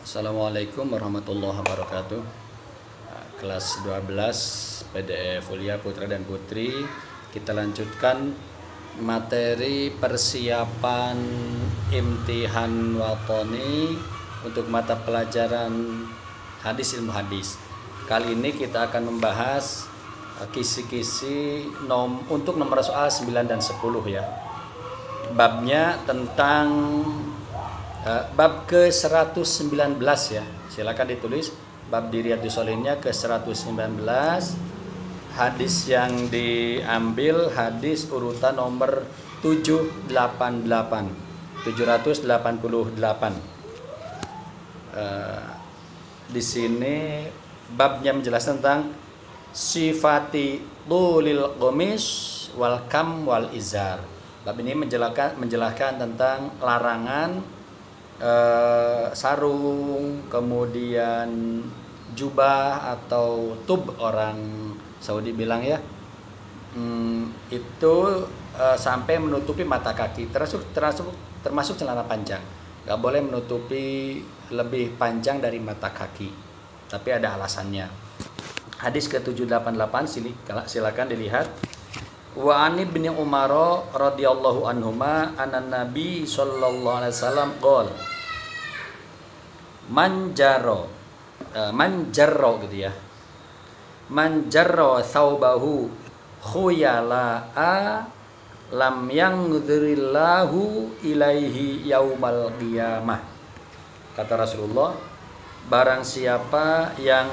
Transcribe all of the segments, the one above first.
Assalamualaikum warahmatullahi wabarakatuh. Kelas 12 PDF Kuliah Putra dan Putri. Kita lanjutkan materi persiapan imtihan watoni untuk mata pelajaran hadis ilmu hadis. Kali ini kita akan membahas kisi-kisi untuk nomor soal 9 dan 10 ya. Babnya tentang bab ke-119 ya. Silakan ditulis bab di Riyadhus Shalihinnya ke-119. Hadis yang diambil hadis urutan nomor 788. Di sini babnya menjelaskan tentang sifati tulil qamis wal kam wal izar. Bab ini menjelaskan tentang larangan sarung, kemudian jubah atau tub orang Saudi bilang ya, itu sampai menutupi mata kaki, termasuk celana panjang. Gak boleh menutupi lebih panjang dari mata kaki, tapi ada alasannya. Hadis ke-788 silakan dilihat. Wa ani bin Umar radhiyallahu anhuma anan nabi sallallahu alaihi wasallam qol manjarro gitu ya, manjarro thawbahu khuyala'a lam yangdhirillahu ilaihi yaumal qiyamah. Kata Rasulullah, barang siapa yang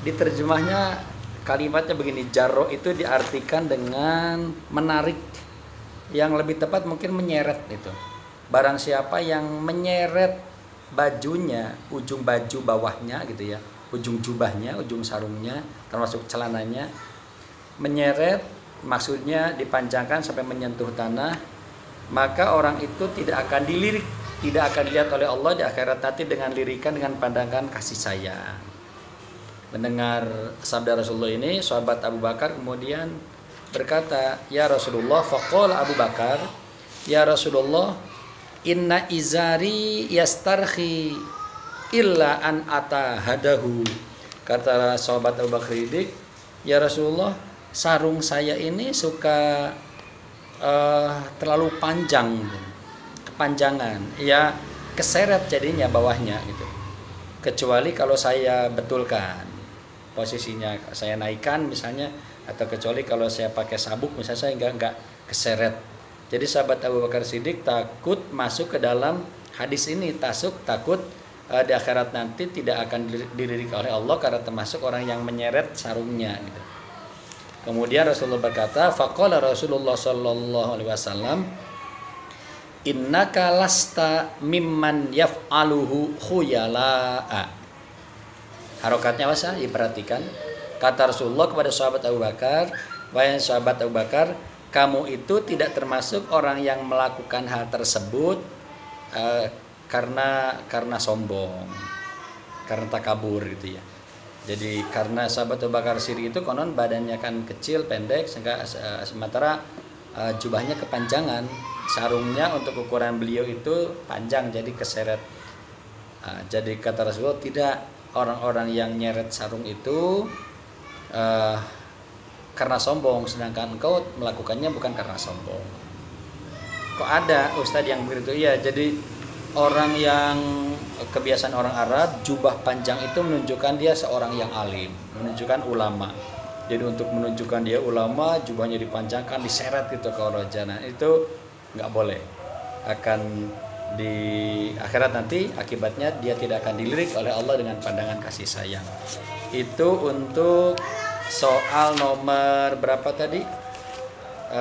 diterjemahnya kalimatnya begini, jarro itu diartikan dengan menarik, yang lebih tepat mungkin menyeret itu. Barang siapa yang menyeret bajunya, ujung baju bawahnya gitu ya, ujung jubahnya, ujung sarungnya, termasuk celananya, menyeret maksudnya dipanjangkan sampai menyentuh tanah, maka orang itu tidak akan dilirik, tidak akan dilihat oleh Allah di akhirat nanti dengan lirikan, dengan pandangan kasih sayang. Mendengar sabda Rasulullah ini, sahabat Abu Bakar kemudian berkata, ya Rasulullah, faqala Abu Bakar, ya Rasulullah, inna izari yastarhi illa an atahadahu. Kata sahabat Abu Bakar ini, ya Rasulullah, sarung saya ini suka terlalu panjang, kepanjangan, ya keseret jadinya bawahnya gitu. Kecuali kalau saya betulkan posisinya, saya naikkan misalnya, atau kecuali kalau saya pakai sabuk misalnya, saya enggak keseret. Jadi sahabat Abu Bakar Siddiq takut masuk ke dalam hadis ini, takut di akhirat nanti tidak akan dilirik oleh Allah karena termasuk orang yang menyeret sarungnya gitu. Kemudian Rasulullah berkata, faqala Rasulullah sallallahu alaihi wasallam, innaka lasta mimman yaf'aluhu khuyala'a. Harokatnya masa diperhatikan. Kata Rasulullah kepada sahabat Abu Bakar, wahai sahabat Abu Bakar, kamu itu tidak termasuk orang yang melakukan hal tersebut karena sombong, karena takabur gitu ya. Jadi karena sahabat Abu Bakar Siddiq itu konon badannya kan kecil, pendek, sehingga sementara jubahnya kepanjangan, sarungnya untuk ukuran beliau itu panjang, jadi keseret. Jadi kata Rasulullah, tidak, orang-orang yang nyeret sarung itu karena sombong, sedangkan engkau melakukannya bukan karena sombong. Kok ada ustadz yang begitu? Iya, jadi orang yang kebiasaan orang Arab, jubah panjang itu menunjukkan dia seorang yang alim, menunjukkan ulama. Jadi untuk menunjukkan dia ulama, jubahnya dipanjangkan, diseret gitu ke wajah. Nah, itu nggak boleh. Akan di akhirat nanti akibatnya dia tidak akan dilirik oleh Allah dengan pandangan kasih sayang. Itu untuk soal nomor berapa tadi? 9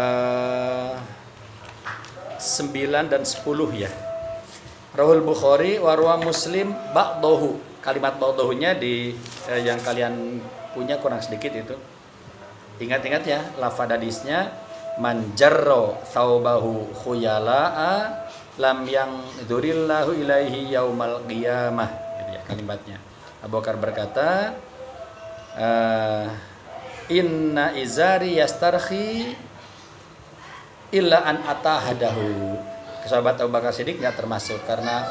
dan 10 ya. Rahul Bukhari warwa Muslim ba'dahu. Kalimat ba'dahunya di yang kalian punya kurang sedikit itu. Ingat-ingat ya, lafadz hadisnya manjarro thawbahu khuyala'a lam yang durillahu ilaihi yaumal qiyamah, gitu ya kalimatnya. Abu Bakar berkata, inna izari yastarhi illa an atahadahu. sahabat Abu Bakar Siddiq nggak termasuk karena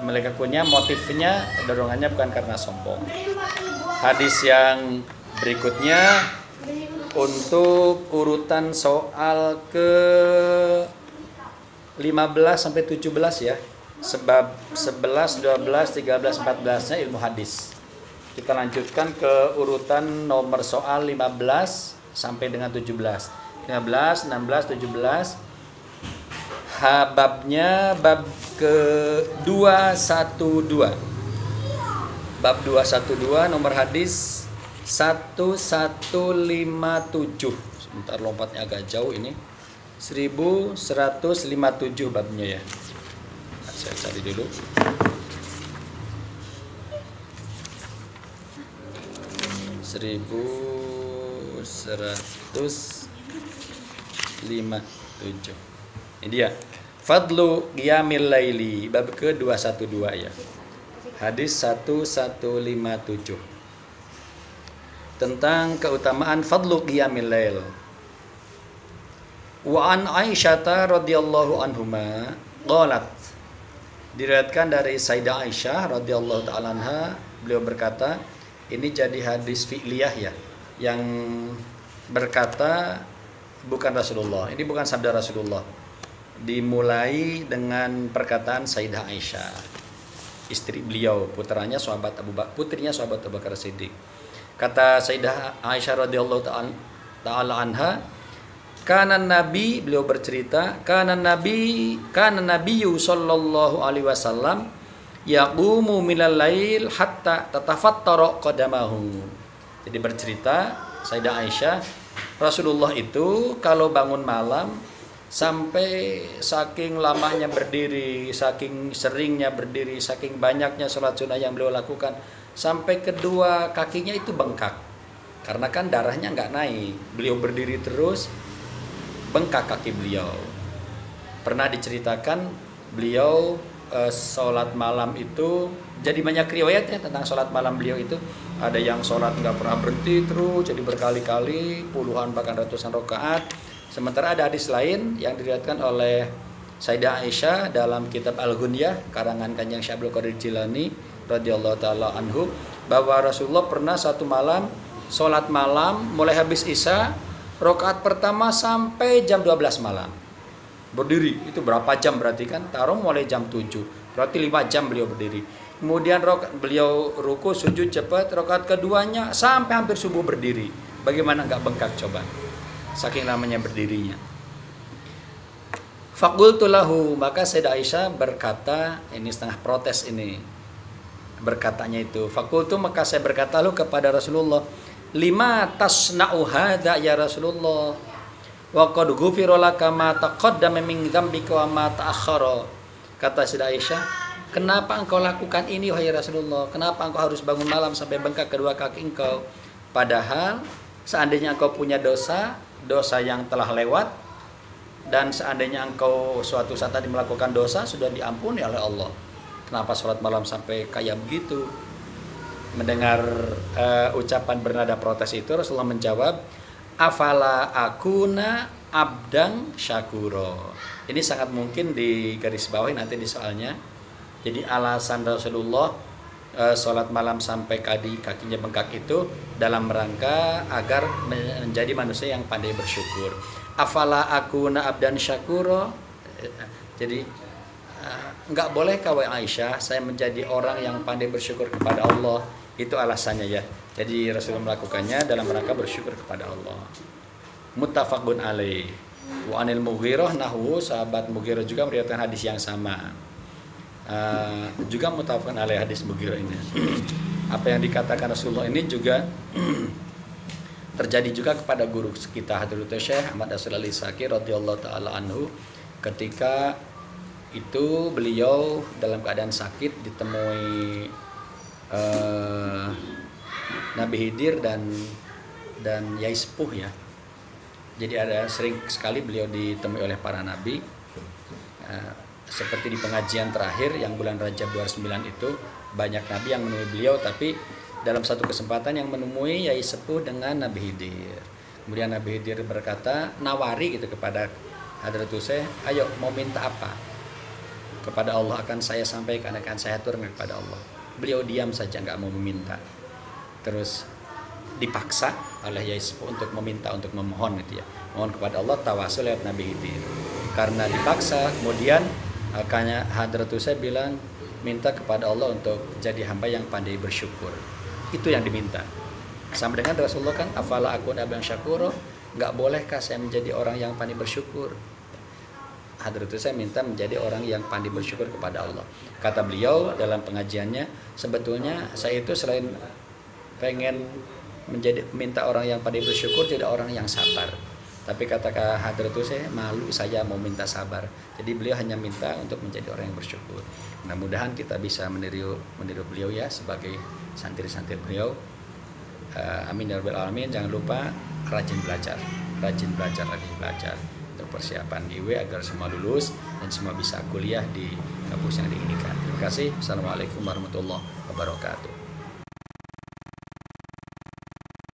melekakunya motifnya dorongannya bukan karena sombong. Hadis yang berikutnya untuk urutan soal ke 15 sampai 17 ya. Sebab 11, 12, 13, 14-nya ilmu hadis. Kita lanjutkan ke urutan nomor soal 15 sampai dengan 17. 15, 16, 17. Babnya bab ke 212. Bab 212 nomor hadis 1157. Sebentar lompatnya agak jauh ini. 1157 babnya ya. Saya cari dulu. Seribu 157. Ini dia. Fadlu qiyamil laili bab ke-212 ya. Hadis 1157. Tentang keutamaan fadlu qiyamil lail. Wa an Aisyah radhiyallahu anhuma qalat. Diriwayatkan dari Sayyidah Aisyah radhiyallahu taala anha, beliau berkata, ini jadi hadis fi'liyah ya, yang berkata bukan Rasulullah. Ini bukan sabda Rasulullah. Dimulai dengan perkataan Sayyidah Aisyah, istri beliau, putrinya sahabat Abu Bakar Siddiq. Kata Sayyidah Aisyah radhiyallahu taala anha, kana Nabi, beliau bercerita, kana Nabiyyu sallallahu alaihi wasallam yaqumu minal lail hatta tatafattara qadamahu. Jadi bercerita Sayyidah Aisyah, Rasulullah itu kalau bangun malam sampai saking lamanya berdiri, saking seringnya berdiri, saking banyaknya sholat sunnah yang beliau lakukan, sampai kedua kakinya itu bengkak. Karena kan darahnya nggak naik, beliau berdiri terus, bengkak kaki beliau. Pernah diceritakan beliau sholat malam itu, jadi banyak riwayatnya tentang sholat malam beliau itu. Ada yang sholat nggak pernah berhenti terus, jadi berkali-kali, puluhan bahkan ratusan rakaat. Sementara ada hadis lain yang diriwayatkan oleh Sayyidah Aisyah dalam kitab Al-Ghunyah karangan Kanjeng Syekh Abdul Qadir Jilani radhiyallahu taala anhu, bahwa Rasulullah pernah satu malam sholat malam mulai habis Isya rakaat pertama sampai jam 12 malam. Berdiri itu berapa jam berarti kan? Taruh mulai jam 7. Berarti 5 jam beliau berdiri. Kemudian beliau ruku sujud cepat, rakaat keduanya sampai hampir subuh berdiri. Bagaimana enggak bengkak coba? Saking lamanya berdirinya. Faqultu lahu, maka Sayyidah Aisyah berkata, ini setengah protes ini. Berkatanya itu, faqultu, maka saya berkata lu kepada Rasulullah, lima tasna'u hadza ya Rasulullah, wa qad ghufira laka ma taqaddama min dzambika wa ma ta'akhkhara. Kata Sayyidah Aisyah, kenapa engkau lakukan ini wahai Rasulullah? Kenapa engkau harus bangun malam sampai bengkak kedua kaki engkau? Padahal seandainya engkau punya dosa yang telah lewat, dan seandainya engkau suatu saat tadi melakukan dosa, sudah diampuni oleh Allah. Kenapa sholat malam sampai kayak begitu? Mendengar ucapan bernada protes itu, Rasulullah menjawab, afala akuna abdang syakuro. Ini sangat mungkin di garis bawah nanti di soalnya. Jadi alasan Rasulullah sholat malam sampai kakinya bengkak itu dalam rangka agar menjadi manusia yang pandai bersyukur. Afala akuna abdan syakuro. Jadi enggak boleh wahai Aisyah saya menjadi orang yang pandai bersyukur kepada Allah. Itu alasannya ya. Jadi Rasulullah melakukannya dalam rangka bersyukur kepada Allah. Muttafaqun alaih. Wa anil Mughirah nahwu, sahabat Mughirah juga meriwayatkan hadis yang sama. Juga muttafaqun alaih hadis Mughirah ini. Apa yang dikatakan Rasulullah ini juga terjadi juga kepada guru kita Hadratus Syekh Ahmad As-Sulali Saki radhiyallahu taala anhu. Ketika itu beliau dalam keadaan sakit ditemui Nabi Khidir dan Yai Sepuh ya. Jadi ada sering sekali beliau ditemui oleh para nabi. Seperti di pengajian terakhir yang bulan Rajab 29 itu banyak nabi yang menemui beliau, tapi dalam satu kesempatan yang menemui Yai Sepuh dengan Nabi Khidir. Kemudian Nabi Khidir berkata, nawari gitu kepada Hadratus saya, ayo mau minta apa kepada Allah, akan saya sampaikan, akan saya aturkan kepada Allah. Beliau diam saja, nggak mau meminta. Terus dipaksa oleh Yai Sepuh untuk meminta, untuk memohon gitu ya, mohon kepada Allah, tawasul lewat Nabi Khidir. Karena dipaksa, kemudian makanya Hadratus saya bilang, minta kepada Allah untuk jadi hamba yang pandai bersyukur. Itu yang diminta. Sama dengan Rasulullah kan, afala akun abang syakuro, nggak bolehkah saya menjadi orang yang pandai bersyukur? Hadratus saya minta menjadi orang yang pandai bersyukur kepada Allah. Kata beliau dalam pengajiannya, sebetulnya saya itu selain pengen minta orang yang pandai bersyukur, jadi orang yang sabar. Tapi kata Hadratus saya, malu saya mau minta sabar. Jadi beliau hanya minta untuk menjadi orang yang bersyukur. Mudah-mudahan kita bisa meniru beliau ya, sebagai santri-santri beliau. Amin ya rabbal alamin. Jangan lupa rajin belajar untuk persiapan IW agar semua lulus dan semua bisa kuliah di kampus yang diinginkan. Terima kasih. Assalamualaikum warahmatullahi wabarakatuh.